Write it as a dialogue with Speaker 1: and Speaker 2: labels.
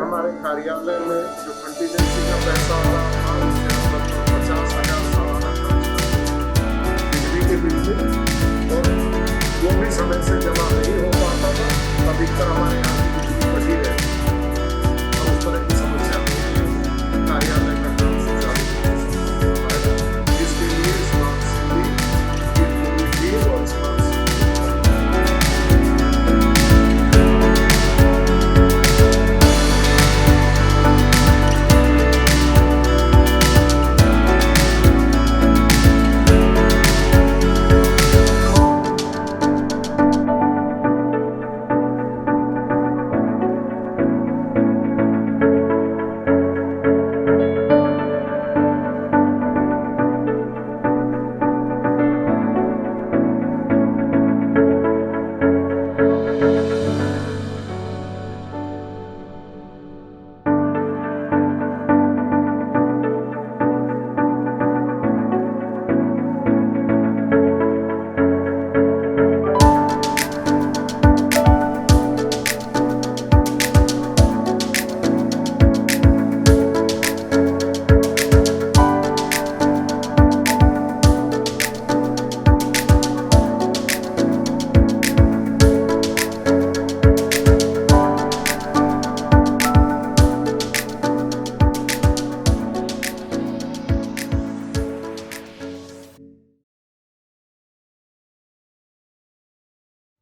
Speaker 1: हमारे कार्यालय में जो कंटीजेंसी का पैसा आ रहा था उससे हम लगभग 50,000 सालाना खर्च करते बिजली के बिल में, और वो भी समय से जमा नहीं हो पाता था। अधिकतर हमारे यहाँ